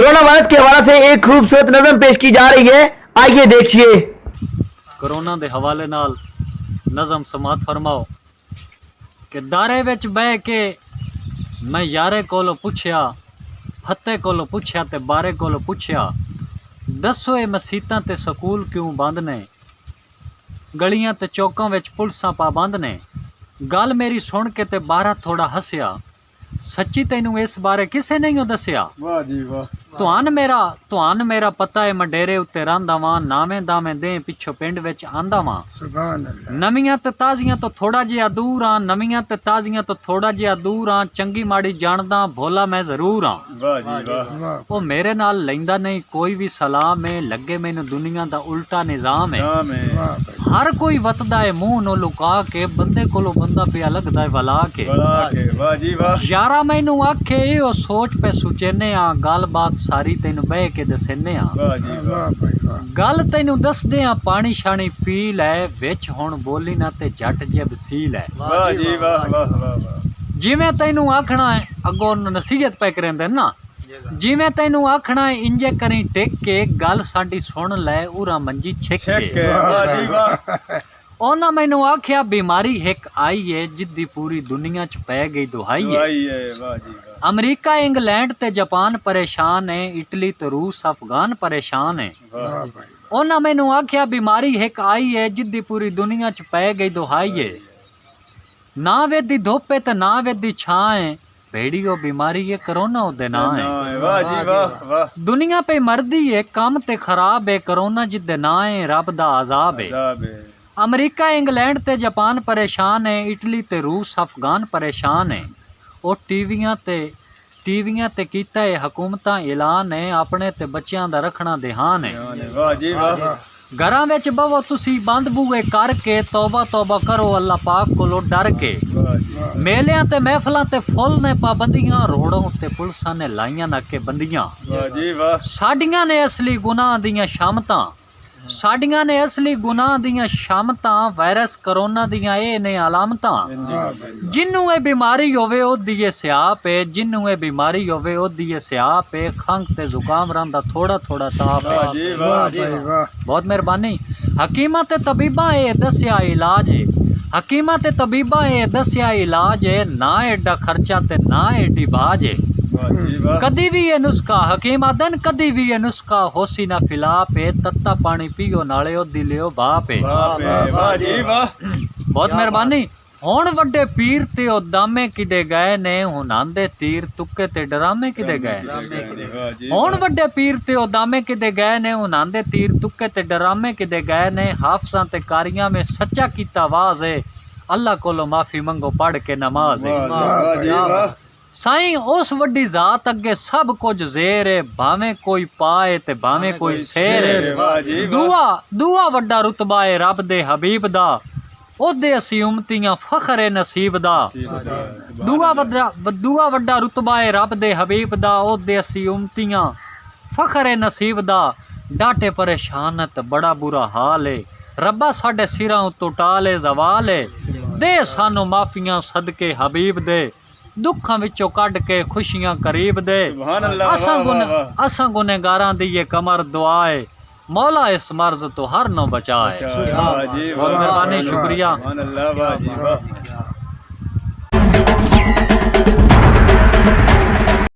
Corona virus के हवाले से एक खूबसूरत नज़म पेश की जा रही है, आइए देखिए। कोरोना के हवाले नाल नज़म समात फरमाओ कि दारे विच बह के मैं यारे कोलों पुछया, फते कोलों पुछया ते बारे कोलों पुछया, दसो ये मसीतां ते स्कूल क्यों बंद ने, गलियां ते चौकां विच पुलिसां पाबंद ने। गल मेरी सुन के ते बारा थोड़ा हसिया, सच्ची तैनू इस बारे किसे नहीं दसिया। वाह जी वाह। तुहान मेरा पता है मैं डेरे उत्ते रहांदा वां, नावें दावें दे पिछो पिंड विच आंदा वां। सुभान अल्लाह। नवियां ते ताजियां तो थोड़ा जिहा दूर हां, नवियां ते ताजियां तो थोड़ा जिहा दूर हां, चंगी माड़ी जानदा भोला मैं जरूर हां। वाह जी वाह। ओ मेरे नाल लैंदा नहीं कोई भी सलाम है, लगे मैनू दुनिया दा उल्टा निजाम है। हर कोई वतदा है मुंह नो लुका के, बंदे कोलों बंदा पिया लगदा है वला के। वाह जी वाह। यारा मैनू आखे ओ सोच पे सुचेने आ, गल बात सारी तैनू बह के दसेने आ। वाह जी वाह। गल तैनू दसदे आ पानी शानी पी लै, विच हुण बोली ना ते जट जब सी लै। वाह जी वाह वाह वाह। जिवें तैनू आखना है अगों नसीहत पै करेंदे ना, जिवें तैनू आखना है इंजे करी टेक के, गल साडी सुन लै उरा मंजी छिक के। वाह जी वाह। ओना मैनू आख्या बीमारी हिक आई है, जिद्दी पूरी दुनिया च पै गई दुहाई है। वाह जी वाह। अमरीका इंग्लैंड ते जापान परेशान है, इटली ते रूस अफगान परेशान है। ओना मैनू आख्या बीमारी हिक आई है, जिद्दी पूरी दुनिया च पै गई दुहाई है। ना वेदी धुप ते ना वेदी छां है, भेड़ी ओ बीमारी है करोना ओदे ना है। वाह जी वाह वाह। दुनिया पे मरदी है काम ते खराब है, करोना जिद्दे ना है रब दा अजाब है। अमरीका इंग्लैंड ते जापान परेशान है, इटली ते रूस अफगान परेशान है। ओ टीवियां ते कीता है हुकूमतां ऐलान है, अपने ते बच्चियां दा रखना ध्यान है। वाह जी वाह। घरां विच बवो तुसी बंद बूए करके, तौबा तौबा करो अल्लाह पाक कोलों डर के। मेलियां ते महफिलां ते फुल ने पाबंदियां, रोड़ों ते पुलिसां ने लाइयां नाके बंदियां। वाह जी वाह। साडियां ने असली गुनाह दियां शामतां, साडियां ने असली गुनाह दियां शामतां, वायरस करोना दियां ए ने अलामतां। जिन्नू ए बीमारी होवे ओ दिए स्याप है, जिन्नू ए बीमारी होवे ओ दिए स्याप है, खंघ ते जुकाम रंदा थोड़ा थोड़ा ताप है। बहुत मेहरबानी। हकीमा ते तबीबा ए दस्या इलाज है, हकीमा ते तबीबा ए दस्या इलाज है, ना एडा खर्चा ते ना एडी बाज है। कदी भी ये नुस्खा हकीम आदन, कदी भी ये नुस्खा होसी ना फिलाप है, तत्ता पानी पियो नाले ओ दिलियो बाप है। वाह जी वाह। बहुत मेहरबानी। हुण वड्डे पीर ते ओ दामे किदे गए ने, हुण आंदे तीर तुक्के ते डरामे किदे गए। हुण वड्डे पीर ते ओ दामे किदे गए ने, हुण आंदे तीर तुक्के ते डरामे किदे गए ने। हाफसां ते कारियां में सच्चा कीता वाज है, अल्लाह कोलों माफी मंगो पढ़ के नमाज है। साईं उस वड्डी जात अगे सब कुछ जेर है, भावें कोई पाए ते भावें कोई शेर है। दुआ वड्डा रुतबा है रब दे हबीब दा, ओदे असी उम्मतियां फखर है नसीब दा। दुआ वड्डा रुतबा है रब दे हबीब दा, ओदे असी उम्मतियां फखर है नसीब दा। डाटे परेशान ते बड़ा बुरा हाल है, रब्बा साडे सिरां उत्तों टाले जवाल है। दे सानू माफियां सदके हबीब दे, दुखां विचों कढ के खुशियां करीब दे। असां गुनहगारां दी ये कमर दुआ है, मौला इस मर्ज तो हर नो बचाए। बहुत मेहरबानी, शुक्रिया।